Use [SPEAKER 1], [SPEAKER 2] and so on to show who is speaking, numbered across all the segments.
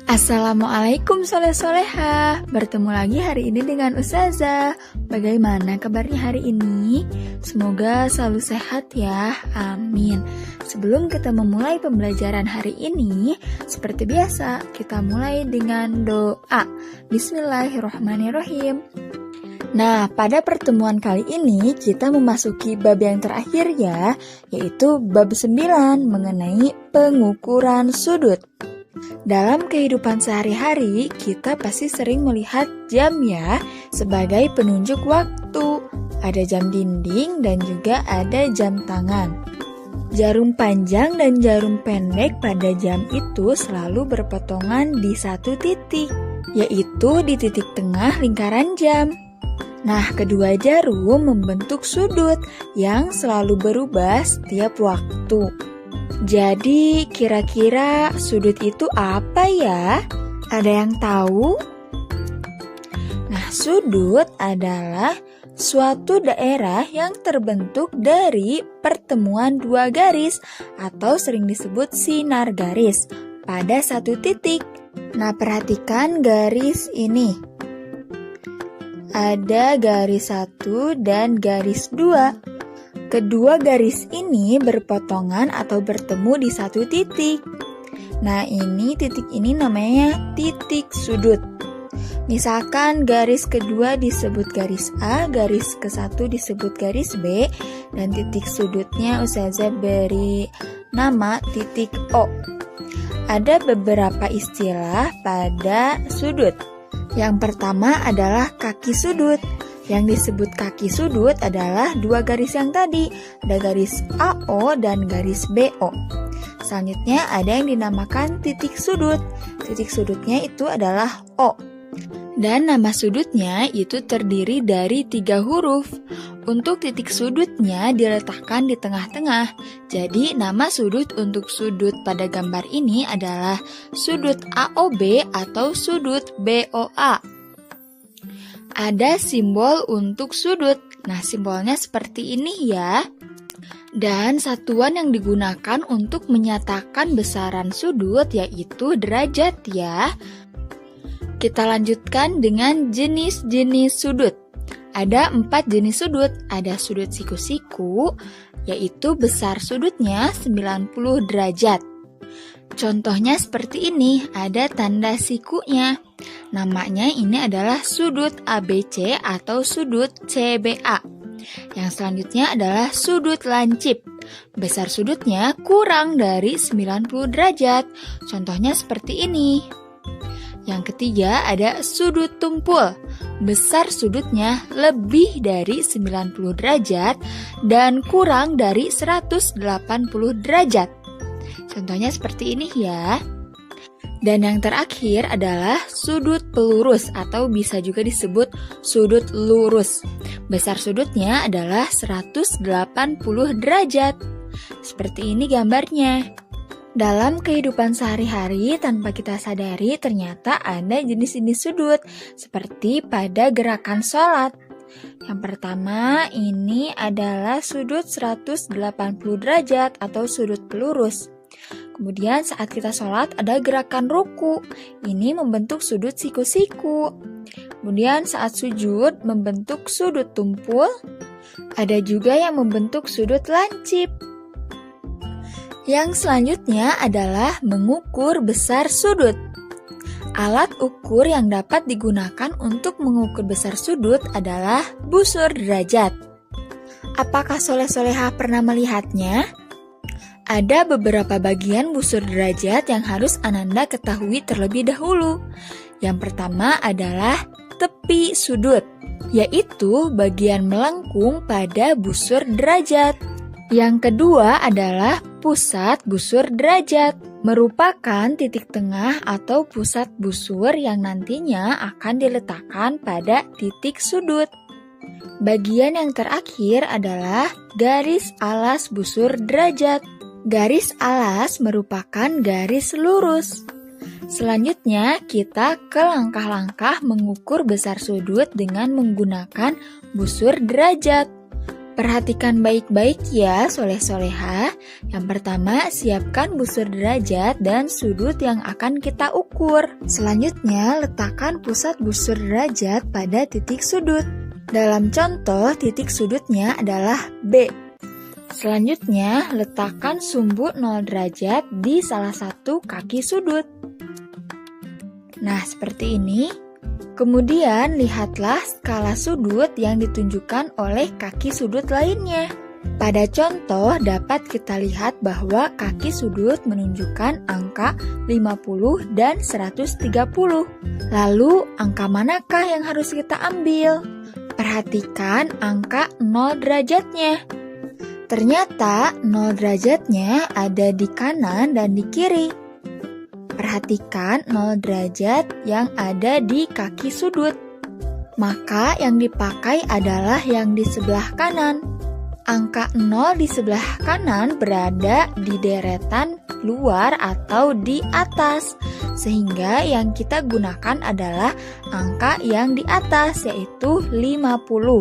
[SPEAKER 1] Assalamualaikum soleh-soleha. Bertemu lagi hari ini dengan Ustazah. Bagaimana kabarnya hari ini? Semoga selalu sehat ya, amin. Sebelum kita memulai pembelajaran hari ini, seperti biasa kita mulai dengan doa. Bismillahirrahmanirrahim. Nah, pada pertemuan kali ini kita memasuki bab yang terakhir ya, yaitu bab 9 mengenai pengukuran sudut. Dalam kehidupan sehari-hari, kita pasti sering melihat jam ya, sebagai penunjuk waktu. Ada jam dinding dan juga ada jam tangan. Jarum panjang dan jarum pendek pada jam itu selalu berpotongan di satu titik, yaitu di titik tengah lingkaran jam. Nah, kedua jarum membentuk sudut yang selalu berubah setiap waktu. Jadi, kira-kira sudut itu apa ya? Ada yang tahu? Nah, sudut adalah suatu daerah yang terbentuk dari pertemuan dua garis atau sering disebut sinar garis pada satu titik. Nah, perhatikan garis ini. Ada garis 1 dan garis 2. Kedua garis ini berpotongan atau bertemu di satu titik. Nah, titik ini namanya titik sudut. Misalkan garis kedua disebut garis A, garis ke-1 disebut garis B, dan titik sudutnya Ustazah beri nama titik O. Ada beberapa istilah pada sudut. Yang pertama adalah kaki sudut. Yang disebut kaki sudut adalah dua garis yang tadi, ada garis AO dan garis BO. Selanjutnya ada yang dinamakan titik sudut. Titik sudutnya itu adalah O. Dan nama sudutnya itu terdiri dari 3 huruf. Untuk titik sudutnya diletakkan di tengah-tengah. Jadi nama sudut untuk sudut pada gambar ini adalah sudut AOB atau sudut BOA. Ada simbol untuk sudut. Nah, simbolnya seperti ini ya. Dan satuan yang digunakan untuk menyatakan besaran sudut yaitu derajat ya. Kita lanjutkan dengan jenis-jenis sudut. Ada 4 jenis sudut. Ada sudut siku-siku, yaitu besar sudutnya 90 derajat. Contohnya seperti ini, ada tanda sikunya. Namanya ini adalah sudut ABC atau sudut CBA. Yang selanjutnya adalah sudut lancip. Besar sudutnya kurang dari 90 derajat. Contohnya seperti ini. Yang ketiga ada sudut tumpul. Besar sudutnya lebih dari 90 derajat dan kurang dari 180 derajat. Contohnya seperti ini ya. Dan yang terakhir adalah sudut pelurus atau bisa juga disebut sudut lurus. Besar sudutnya adalah 180 derajat. Seperti ini gambarnya. Dalam kehidupan sehari-hari tanpa kita sadari ternyata ada jenis-jenis sudut seperti pada gerakan sholat. Yang pertama ini adalah sudut 180 derajat atau sudut pelurus. Kemudian saat kita sholat ada gerakan ruku, ini membentuk sudut siku-siku. Kemudian saat sujud membentuk sudut tumpul, ada juga yang membentuk sudut lancip. Yang selanjutnya adalah mengukur besar sudut. Alat ukur yang dapat digunakan untuk mengukur besar sudut adalah busur derajat. Apakah soleh-soleha pernah melihatnya? Ada beberapa bagian busur derajat yang harus Ananda ketahui terlebih dahulu. Yang pertama adalah tepi sudut, yaitu bagian melengkung pada busur derajat. Yang kedua adalah pusat busur derajat, merupakan titik tengah atau pusat busur yang nantinya akan diletakkan pada titik sudut. Bagian yang terakhir adalah garis alas busur derajat. Garis alas merupakan garis lurus. Selanjutnya, kita ke langkah-langkah mengukur besar sudut dengan menggunakan busur derajat. Perhatikan baik-baik ya soleh-soleha. Yang pertama, siapkan busur derajat dan sudut yang akan kita ukur. Selanjutnya, letakkan pusat busur derajat pada titik sudut. Dalam contoh, titik sudutnya adalah B. Selanjutnya, letakkan sumbu 0 derajat di salah satu kaki sudut. Nah, seperti ini. Kemudian, lihatlah skala sudut yang ditunjukkan oleh kaki sudut lainnya. Pada contoh, dapat kita lihat bahwa kaki sudut menunjukkan angka 50 dan 130. Lalu, angka manakah yang harus kita ambil? Perhatikan angka 0 derajatnya. Ternyata 0 derajatnya ada di kanan dan di kiri. Perhatikan 0 derajat yang ada di kaki sudut. Maka yang dipakai adalah yang di sebelah kanan. Angka 0 di sebelah kanan berada di deretan luar atau di atas. Sehingga yang kita gunakan adalah angka yang di atas, yaitu 50.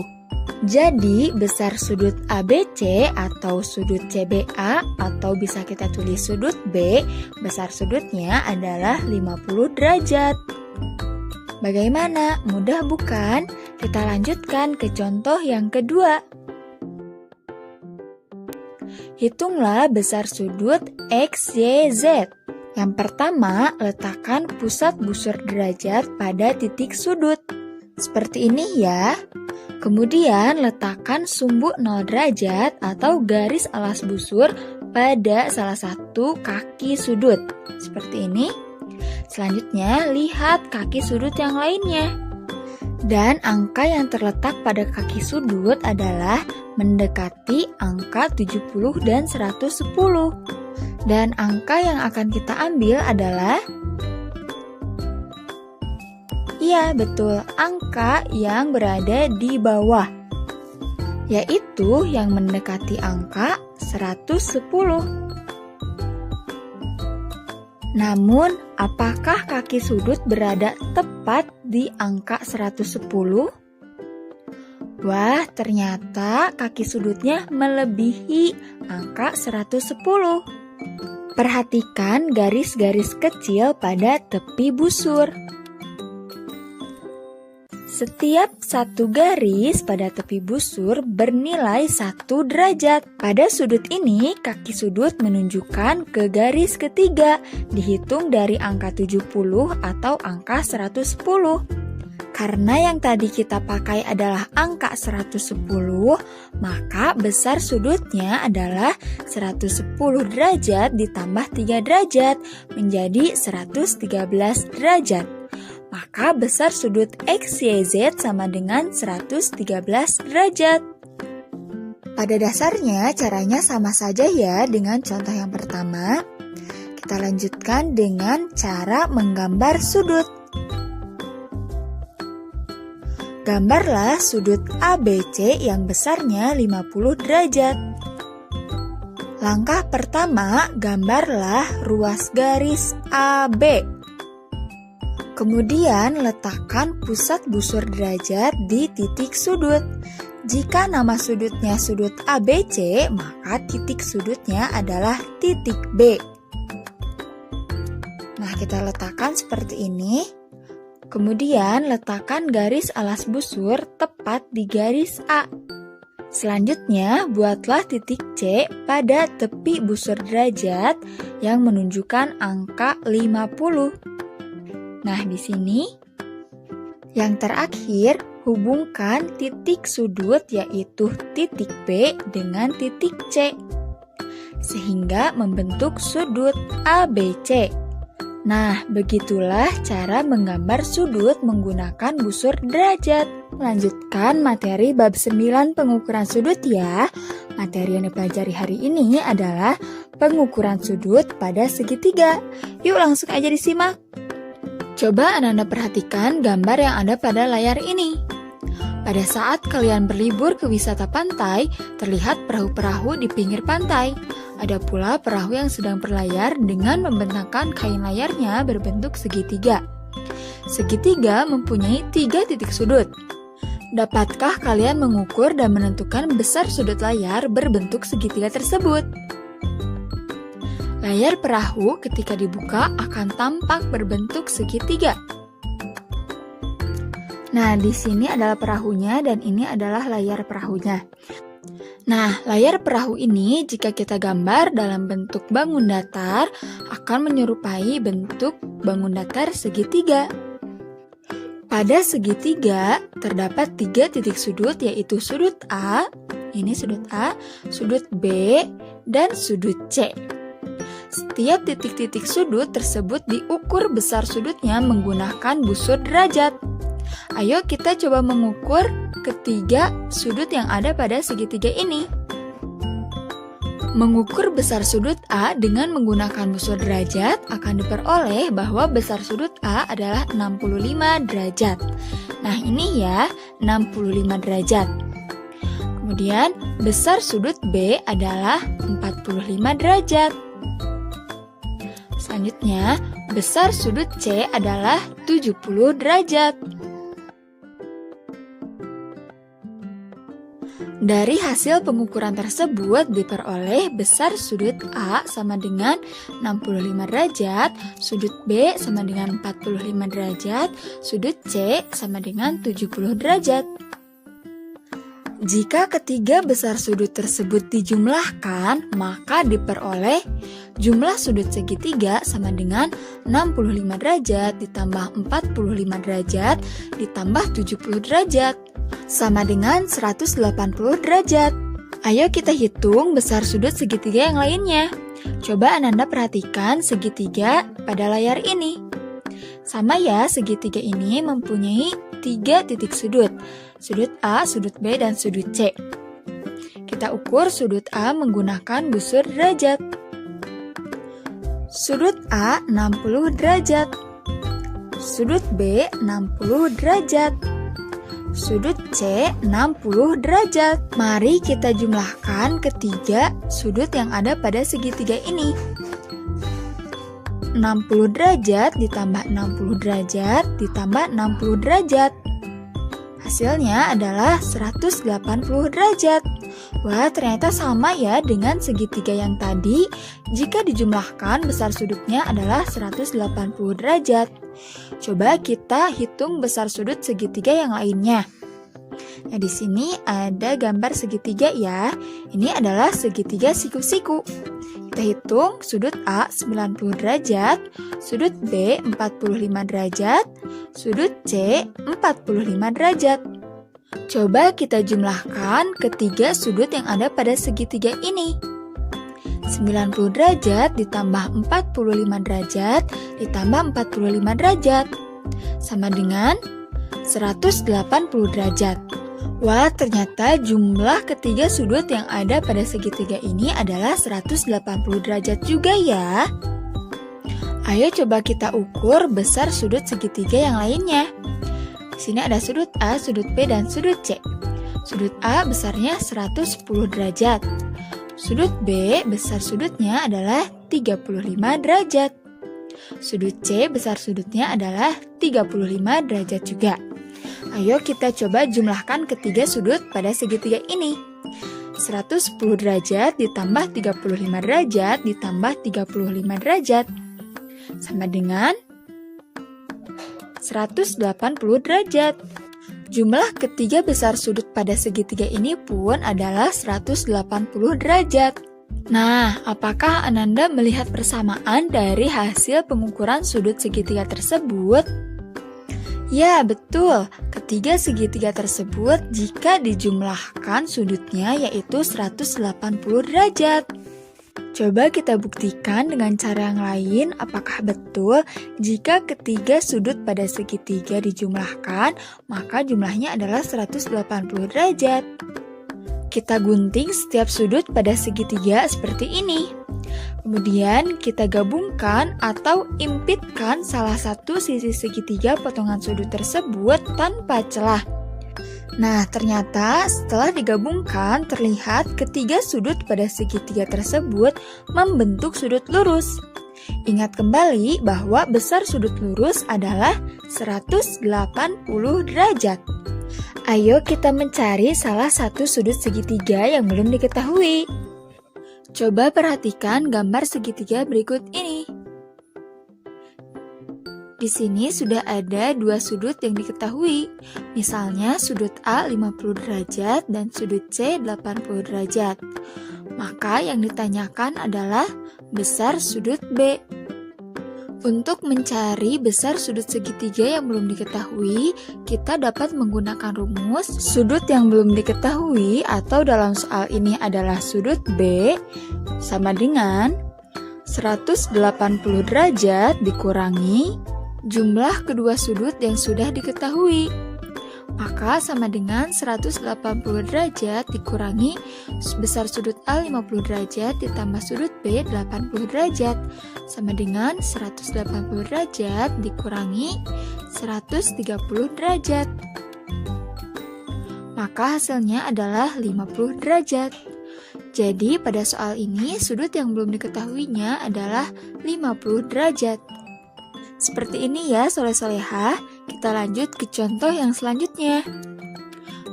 [SPEAKER 1] Jadi, besar sudut ABC atau sudut CBA atau bisa kita tulis sudut B, besar sudutnya adalah 50 derajat. Bagaimana? Mudah bukan? Kita lanjutkan ke contoh yang kedua. Hitunglah besar sudut XYZ. Yang pertama, letakkan pusat busur derajat pada titik sudut. Seperti ini ya. Kemudian letakkan sumbu 0 derajat atau garis alas busur pada salah satu kaki sudut. Seperti ini. Selanjutnya, lihat kaki sudut yang lainnya. Dan angka yang terletak pada kaki sudut adalah mendekati angka 70 dan 110. Dan angka yang akan kita ambil adalah iya, betul, angka yang berada di bawah, yaitu yang mendekati angka 110. Namun, apakah kaki sudut berada tepat di angka 110? Wah, ternyata kaki sudutnya melebihi angka 110. Perhatikan garis-garis kecil pada tepi busur. Setiap satu garis pada tepi busur bernilai 1 derajat. Pada sudut ini, kaki sudut menunjukkan ke garis ketiga, dihitung dari angka 70 atau angka 110. Karena yang tadi kita pakai adalah angka 110, maka besar sudutnya adalah 110 derajat ditambah 3 derajat, menjadi 113 derajat. Maka besar sudut XYZ sama dengan 113 derajat. Pada dasarnya caranya sama saja ya dengan contoh yang pertama. Kita lanjutkan dengan cara menggambar sudut. Gambarlah sudut ABC yang besarnya 50 derajat. Langkah pertama, gambarlah ruas garis AB. Kemudian letakkan pusat busur derajat di titik sudut. Jika nama sudutnya sudut ABC, maka titik sudutnya adalah titik B. Nah, kita letakkan seperti ini. Kemudian letakkan garis alas busur tepat di garis A. Selanjutnya, buatlah titik C pada tepi busur derajat yang menunjukkan angka 50. Nah, di sini yang terakhir, hubungkan titik sudut yaitu titik B dengan titik C sehingga membentuk sudut ABC. Nah, begitulah cara menggambar sudut menggunakan busur derajat. Lanjutkan materi bab 9 pengukuran sudut ya. Materi yang dipelajari hari ini adalah pengukuran sudut pada segitiga. Yuk langsung aja disimak. Coba Anda perhatikan gambar yang ada pada layar ini. Pada saat kalian berlibur ke wisata pantai, terlihat perahu-perahu di pinggir pantai. Ada pula perahu yang sedang berlayar dengan membentangkan kain layarnya berbentuk segitiga. Segitiga mempunyai 3 titik sudut. Dapatkah kalian mengukur dan menentukan besar sudut layar berbentuk segitiga tersebut? Layar perahu ketika dibuka akan tampak berbentuk segitiga. Nah, di sini adalah perahunya dan ini adalah layar perahunya. Nah, layar perahu ini jika kita gambar dalam bentuk bangun datar akan menyerupai bentuk bangun datar segitiga. Pada segitiga terdapat 3 titik sudut, yaitu sudut A, ini sudut A, sudut B, dan sudut C. Setiap titik-titik sudut tersebut diukur besar sudutnya menggunakan busur derajat. Ayo kita coba mengukur ketiga sudut yang ada pada segitiga ini. Mengukur besar sudut A dengan menggunakan busur derajat akan diperoleh bahwa besar sudut A adalah 65 derajat. Nah, ini ya, 65 derajat. Kemudian, besar sudut B adalah 45 derajat. Selanjutnya, besar sudut C adalah 70 derajat. Dari hasil pengukuran tersebut diperoleh besar sudut A sama dengan 65 derajat, sudut B sama dengan 45 derajat, sudut C sama dengan 70 derajat. Jika ketiga besar sudut tersebut dijumlahkan, maka diperoleh jumlah sudut segitiga sama dengan 65 derajat ditambah 45 derajat ditambah 70 derajat. Sama dengan 180 derajat. Ayo kita hitung besar sudut segitiga yang lainnya. Coba Ananda perhatikan segitiga pada layar ini. Sama ya, segitiga ini mempunyai 3 titik sudut. Sudut A, sudut B, dan sudut C. Kita ukur sudut A menggunakan busur derajat. Sudut A 60 derajat. Sudut B 60 derajat. Sudut C 60 derajat. Mari kita jumlahkan ketiga sudut yang ada pada segitiga ini. 60 derajat ditambah 60 derajat ditambah 60 derajat. Hasilnya adalah 180 derajat. Wah, ternyata sama ya dengan segitiga yang tadi. Jika dijumlahkan, besar sudutnya adalah 180 derajat. Coba kita hitung besar sudut segitiga yang lainnya. Nah, di sini ada gambar segitiga ya. Ini adalah segitiga siku-siku. Kita hitung sudut A 90 derajat, sudut B 45 derajat, sudut C 45 derajat. Coba kita jumlahkan ketiga sudut yang ada pada segitiga ini. 90 derajat ditambah 45 derajat ditambah 45 derajat sama dengan 180 derajat. Wah, ternyata jumlah ketiga sudut yang ada pada segitiga ini adalah 180 derajat juga ya. Ayo coba kita ukur besar sudut segitiga yang lainnya. Di sini ada sudut A, sudut B, dan sudut C. Sudut A besarnya 110 derajat. Sudut B besar sudutnya adalah 35 derajat. Sudut C besar sudutnya adalah 35 derajat juga. Ayo kita coba jumlahkan ketiga sudut pada segitiga ini. 110 derajat ditambah 35 derajat ditambah 35 derajat sama dengan 180 derajat. Jumlah ketiga besar sudut pada segitiga ini pun adalah 180 derajat. Nah, apakah Ananda melihat persamaan dari hasil pengukuran sudut segitiga tersebut? Ya, betul. Ketiga segitiga tersebut jika dijumlahkan sudutnya yaitu 180 derajat. Coba kita buktikan dengan cara yang lain apakah betul jika ketiga sudut pada segitiga dijumlahkan, maka jumlahnya adalah 180 derajat. Kita gunting setiap sudut pada segitiga seperti ini. Kemudian kita gabungkan atau impitkan salah satu sisi segitiga potongan sudut tersebut tanpa celah. Nah, ternyata setelah digabungkan terlihat ketiga sudut pada segitiga tersebut membentuk sudut lurus. Ingat kembali bahwa besar sudut lurus adalah 180 derajat. Ayo kita mencari salah satu sudut segitiga yang belum diketahui. Coba perhatikan gambar segitiga berikut ini. Di sini sudah ada dua sudut yang diketahui. Misalnya sudut A 50 derajat dan sudut C 80 derajat. Maka yang ditanyakan adalah besar sudut B. Untuk mencari besar sudut segitiga yang belum diketahui, kita dapat menggunakan rumus sudut yang belum diketahui atau dalam soal ini adalah sudut B sama dengan 180 derajat dikurangi jumlah kedua sudut yang sudah diketahui. Maka sama dengan 180 derajat dikurangi besar sudut A 50 derajat ditambah sudut B 80 derajat sama dengan 180 derajat dikurangi 130 derajat. Maka hasilnya adalah 50 derajat. Jadi pada soal ini sudut yang belum diketahuinya adalah 50 derajat. Seperti ini ya soleh-solehah. Kita lanjut ke contoh yang selanjutnya.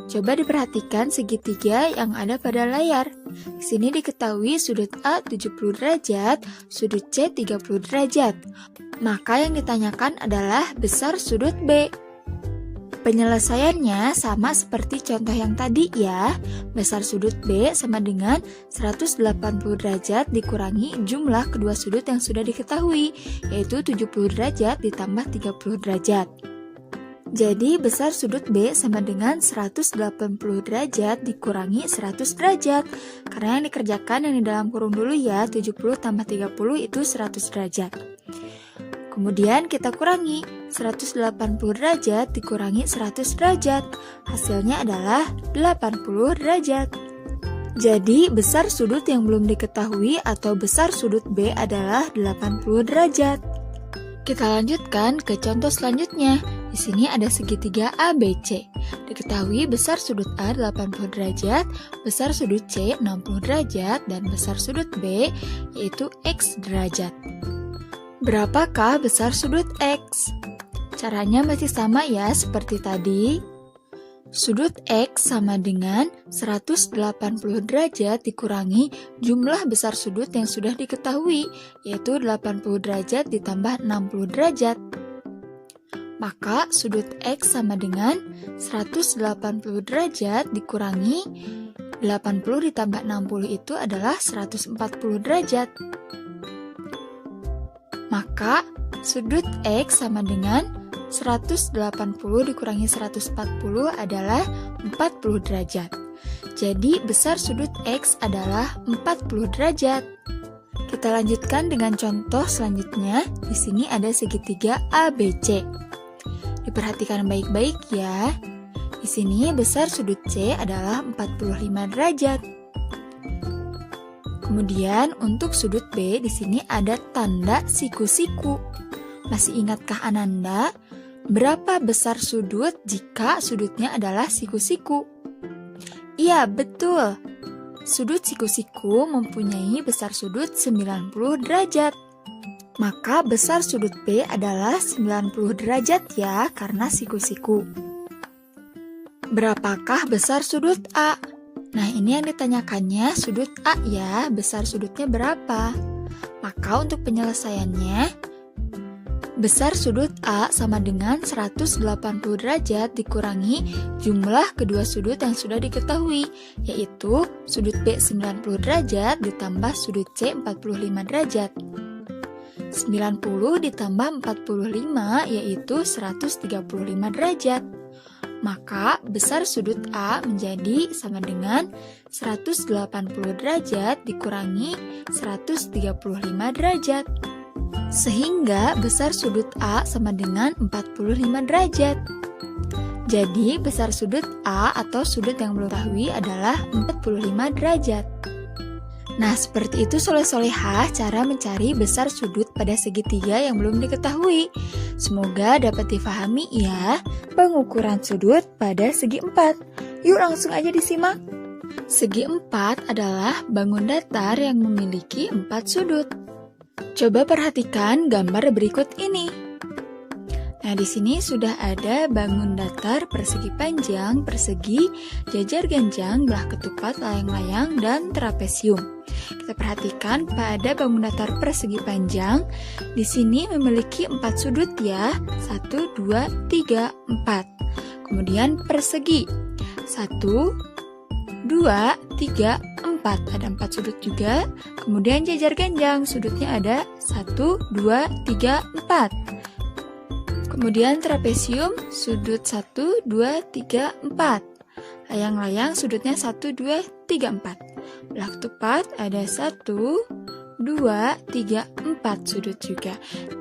[SPEAKER 1] Coba diperhatikan segitiga yang ada pada layar. Di sini diketahui sudut A 70 derajat, sudut C 30 derajat. Maka yang ditanyakan adalah besar sudut B. Penyelesaiannya sama seperti contoh yang tadi ya. Besar sudut B sama dengan 180 derajat dikurangi jumlah kedua sudut yang sudah diketahui, yaitu 70 derajat ditambah 30 derajat. Jadi besar sudut B sama dengan 180 derajat dikurangi 100 derajat. Karena yang dikerjakan yang di dalam kurung dulu ya, 70 tambah 30 itu 100 derajat. Kemudian kita kurangi 180 derajat dikurangi 100 derajat. Hasilnya adalah 80 derajat. Jadi besar sudut yang belum diketahui atau besar sudut B adalah 80 derajat. Kita lanjutkan ke contoh selanjutnya. Di sini ada segitiga ABC. Diketahui besar sudut A 80 derajat, besar sudut C 60 derajat, dan besar sudut B yaitu X derajat. Berapakah besar sudut X? Caranya masih sama ya seperti tadi. Sudut X sama dengan 180 derajat dikurangi jumlah besar sudut yang sudah diketahui, yaitu 80 derajat ditambah 60 derajat. Maka sudut X sama dengan 180 derajat dikurangi 80 ditambah 60 itu adalah 140 derajat. Maka sudut X sama dengan 180 dikurangi 140 adalah 40 derajat. Jadi besar sudut X adalah 40 derajat. Kita lanjutkan dengan contoh selanjutnya. Di sini ada segitiga ABC. Diperhatikan baik-baik ya. Di sini besar sudut C adalah 45 derajat. Kemudian untuk sudut B di sini ada tanda siku-siku. Masih ingatkah Ananda? Berapa besar sudut jika sudutnya adalah siku-siku? Iya, betul. Sudut siku-siku mempunyai besar sudut 90 derajat. Maka besar sudut B adalah 90 derajat ya, karena siku-siku. Berapakah besar sudut A? Nah, ini yang ditanyakannya sudut A ya, besar sudutnya berapa? Maka untuk penyelesaiannya, besar sudut A sama dengan 180 derajat dikurangi jumlah kedua sudut yang sudah diketahui, yaitu sudut B 90 derajat ditambah sudut C 45 derajat. 90 ditambah 45 yaitu 135 derajat. Maka besar sudut A menjadi sama dengan 180 derajat dikurangi 135 derajat. Sehingga besar sudut A sama dengan 45 derajat. Jadi besar sudut A atau sudut yang belum diketahui adalah 45 derajat. Nah, seperti itu soleh-solehah cara mencari besar sudut pada segitiga yang belum diketahui. Semoga dapat difahami ya pengukuran sudut pada segi 4. Yuk langsung aja disimak. Segi 4 adalah bangun datar yang memiliki 4 sudut. Coba perhatikan gambar berikut ini. Nah, Nah, di sini sudah ada bangun datar, persegi panjang, persegi, jajar ganjang, belah ketupat, layang-layang, dan trapesium. Kita perhatikan pada bangun datar persegi panjang, di sini memiliki 4 sudut ya, 1, 2, 3, 4. Kemudian persegi, 1, 2, 3, 4. Ada 4 sudut juga. Kemudian jajar ganjang, sudutnya ada 1, 2, 3, 4. Kemudian trapesium, sudut 1, 2, 3, 4. Layang-layang, sudutnya 1, 2, 3, 4. Belah ketupat ada 1, 2, 3, 4 sudut juga.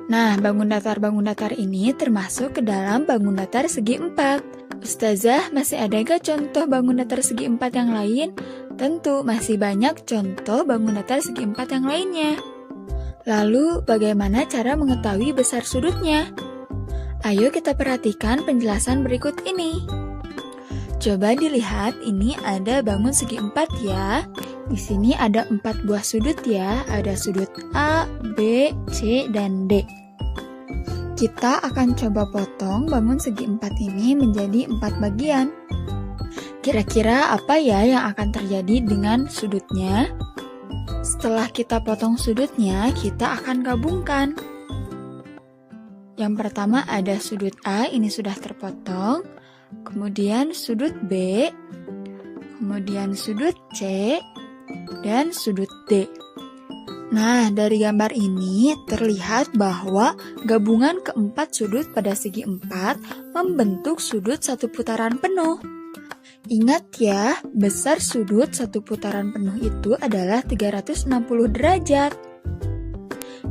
[SPEAKER 1] Nah, bangun datar ini termasuk ke dalam bangun datar segi 4. Ustazah, masih ada gak contoh bangun datar segi 4 yang lain? Tentu, masih banyak contoh bangun datar segi 4 yang lainnya. Lalu, bagaimana cara mengetahui besar sudutnya? Ayo kita perhatikan penjelasan berikut ini. Coba dilihat, ini ada bangun segi 4 ya. Di sini ada 4 buah sudut ya. Ada sudut A, B, C, dan D. Kita akan coba potong bangun segi 4 ini menjadi 4 bagian. Kira-kira apa ya yang akan terjadi dengan sudutnya? Setelah kita potong sudutnya, kita akan gabungkan. Yang pertama ada sudut A, ini sudah terpotong. Kemudian sudut B, kemudian sudut C, dan sudut D. Nah, dari gambar ini terlihat bahwa gabungan keempat sudut pada segi 4 membentuk sudut satu putaran penuh. Ingat ya, besar sudut satu putaran penuh itu adalah 360 derajat.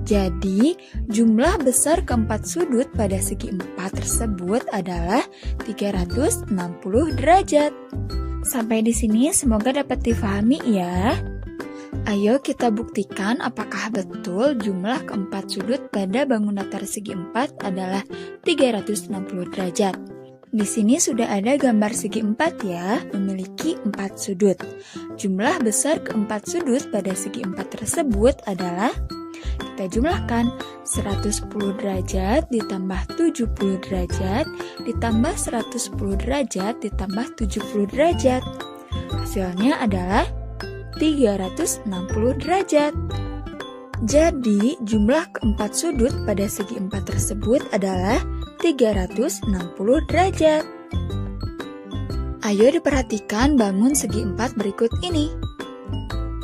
[SPEAKER 1] Jadi, jumlah besar keempat sudut pada segi 4 tersebut adalah 360 derajat. Sampai di sini semoga dapat difahami ya. Ayo kita buktikan apakah betul jumlah keempat sudut pada bangun datar segi 4 adalah 360 derajat. Di sini sudah ada gambar segi 4 ya, memiliki 4 sudut. Jumlah besar keempat sudut pada segi 4 tersebut adalah, kita jumlahkan, 110 derajat ditambah 70 derajat ditambah 110 derajat ditambah 70 derajat. Hasilnya adalah 360 derajat. Jadi, jumlah keempat sudut pada segi 4 tersebut adalah 360 derajat. Ayo diperhatikan bangun segi 4 berikut ini.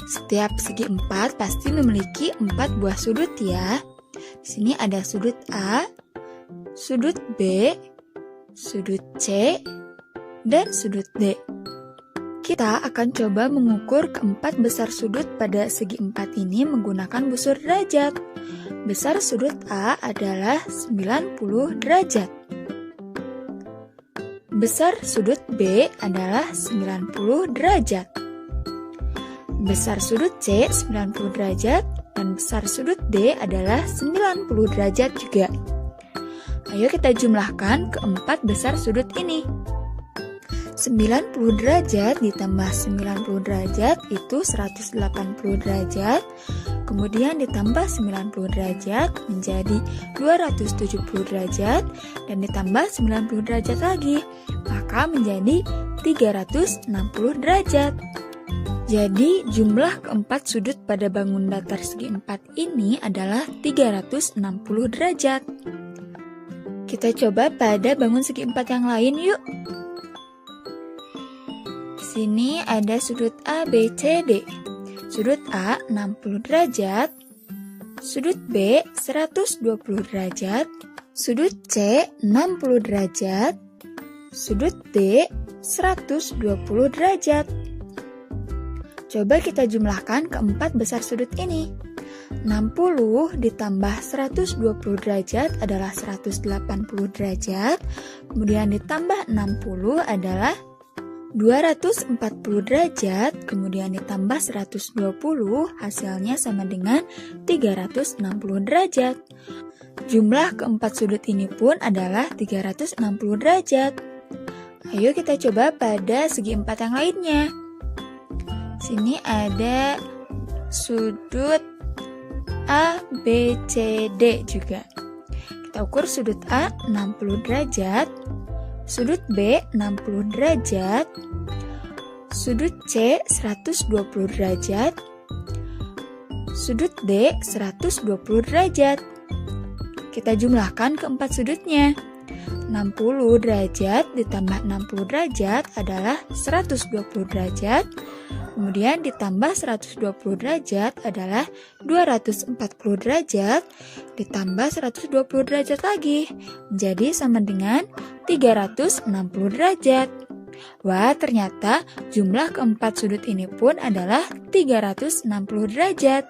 [SPEAKER 1] Setiap segi 4 pasti memiliki 4 buah sudut ya. Di sini ada sudut A, sudut B, sudut C, dan sudut D. Kita akan coba mengukur keempat besar sudut pada segi 4 ini menggunakan busur derajat. Besar sudut A adalah 90 derajat. Besar sudut B adalah 90 derajat. Besar sudut C 90 derajat dan besar sudut D adalah 90 derajat juga. Ayo kita jumlahkan keempat besar sudut ini. 90 derajat ditambah 90 derajat itu 180 derajat. Kemudian ditambah 90 derajat menjadi 270 derajat dan ditambah 90 derajat lagi, maka menjadi 360 derajat. Jadi jumlah keempat sudut pada bangun datar segi 4 ini adalah 360 derajat. Kita coba pada bangun segi 4 yang lain yuk. Di sini ada sudut A, B, C, D. Sudut A 60 derajat, sudut B 120 derajat, sudut C 60 derajat, sudut D 120 derajat. Coba kita jumlahkan keempat besar sudut ini. 60 ditambah 120 derajat adalah 180 derajat, kemudian ditambah 60 adalah 240 derajat, kemudian ditambah 120, hasilnya sama dengan 360 derajat. Jumlah keempat sudut ini pun adalah 360 derajat. Ayo kita coba pada segi 4 yang lainnya. Sini ada sudut A, B, C, D juga. Kita ukur sudut A 60 derajat, sudut B 60 derajat, sudut C 120 derajat, sudut D 120 derajat. Kita jumlahkan keempat sudutnya. 60 derajat ditambah 60 derajat adalah 120 derajat. Kemudian ditambah 120 derajat adalah 240 derajat, ditambah 120 derajat lagi, menjadi sama dengan 360 derajat. Wah, ternyata jumlah keempat sudut ini pun adalah 360 derajat.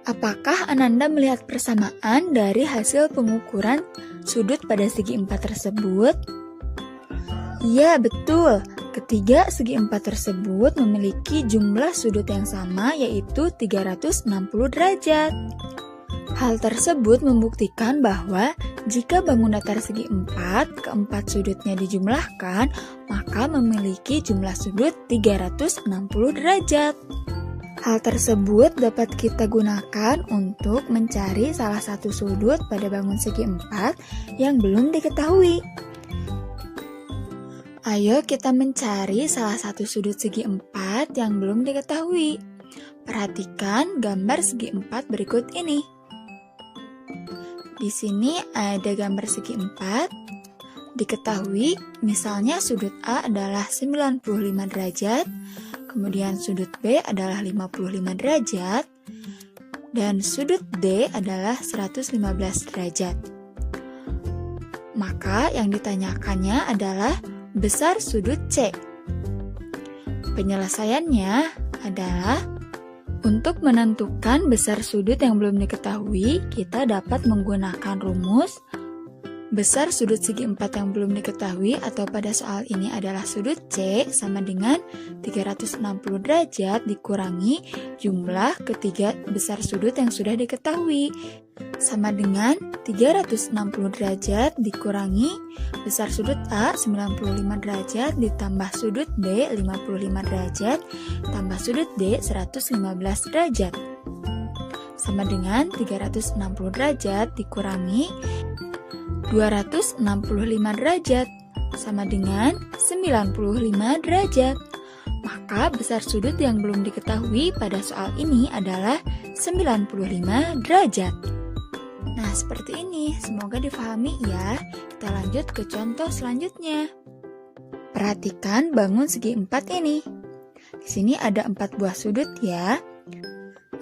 [SPEAKER 1] Apakah Ananda melihat persamaan dari hasil pengukuran sudut pada segi empat tersebut? Iya, betul. Ketiga segi empat tersebut memiliki jumlah sudut yang sama, yaitu 360 derajat. Hal tersebut membuktikan bahwa jika bangun datar segi empat, keempat sudutnya dijumlahkan, maka memiliki jumlah sudut 360 derajat. Hal tersebut dapat kita gunakan untuk mencari salah satu sudut pada bangun segi empat yang belum diketahui. Ayo kita mencari salah satu sudut segi empat yang belum diketahui. Perhatikan gambar segi empat berikut ini. Di sini ada gambar segi empat. Diketahui misalnya sudut A adalah 95 derajat, kemudian sudut B adalah 55 derajat, dan sudut D adalah 115 derajat. Maka yang ditanyakannya adalah besar sudut C. Penyelesaiannya adalah untuk menentukan besar sudut yang belum diketahui, kita dapat menggunakan rumus besar sudut segi empat yang belum diketahui atau pada soal ini adalah sudut C sama dengan 360 derajat dikurangi jumlah ketiga besar sudut yang sudah diketahui, sama dengan 360 derajat dikurangi besar sudut A 95 derajat ditambah sudut B 55 derajat tambah sudut D 115 derajat, sama dengan 360 derajat dikurangi 265 derajat sama dengan 95 derajat. Maka besar sudut yang belum diketahui pada soal ini adalah 95 derajat. Nah, seperti ini. Semoga difahami ya. Kita lanjut ke contoh selanjutnya. Perhatikan bangun segi empat ini. Di sini ada 4 buah sudut ya.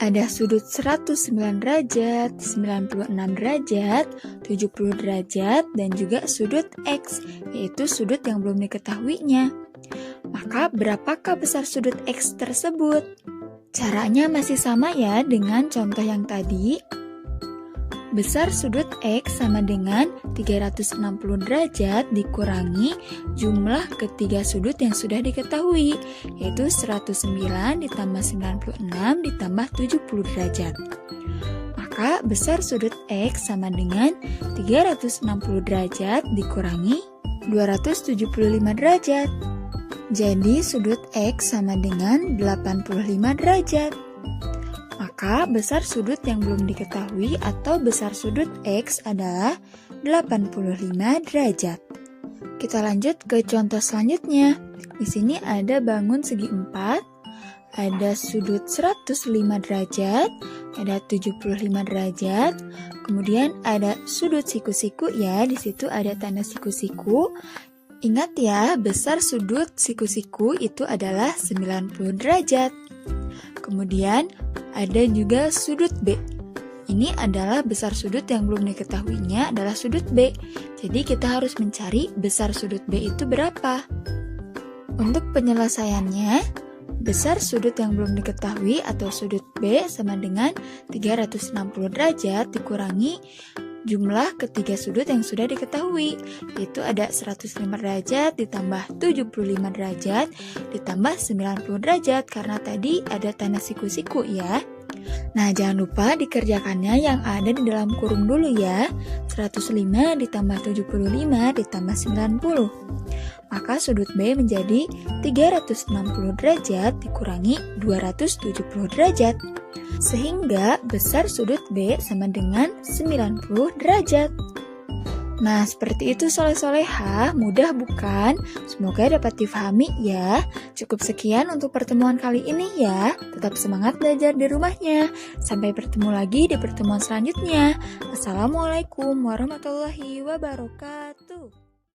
[SPEAKER 1] Ada sudut 109 derajat, 96 derajat, 70 derajat, dan juga sudut X, yaitu sudut yang belum diketahuinya. Maka berapakah besar sudut X tersebut? Caranya masih sama ya dengan contoh yang tadi. Besar sudut X sama dengan 360 derajat dikurangi jumlah ketiga sudut yang sudah diketahui, yaitu 109 ditambah 96 ditambah 70 derajat. Maka besar sudut X sama dengan 360 derajat dikurangi 275 derajat. Jadi sudut X sama dengan 85 derajat. Maka besar sudut yang belum diketahui atau besar sudut X adalah 85 derajat. Kita lanjut ke contoh selanjutnya. Di sini ada bangun segi empat, ada sudut 105 derajat, ada 75 derajat, kemudian ada sudut siku-siku ya, di situ ada tanda siku-siku. Ingat ya, besar sudut siku-siku itu adalah 90 derajat. Kemudian ada juga sudut B. Ini adalah besar sudut yang belum diketahuinya adalah sudut B. Jadi kita harus mencari besar sudut B itu berapa. Untuk penyelesaiannya, besar sudut yang belum diketahui atau sudut B sama dengan 360 derajat dikurangi jumlah ketiga sudut yang sudah diketahui, yaitu ada 105 derajat ditambah 75 derajat ditambah 90 derajat karena tadi ada tanda siku-siku ya. Nah, jangan lupa dikerjakannya yang ada di dalam kurung dulu ya. 105 ditambah 75 ditambah 90. Maka sudut B menjadi 360 derajat dikurangi 270 derajat. Sehingga besar sudut B sama dengan 90 derajat. Nah, seperti itu soleh-soleha, mudah bukan? Semoga dapat difahami ya. Cukup sekian untuk pertemuan kali ini ya. Tetap semangat belajar di rumahnya. Sampai bertemu lagi di pertemuan selanjutnya. Assalamualaikum warahmatullahi wabarakatuh.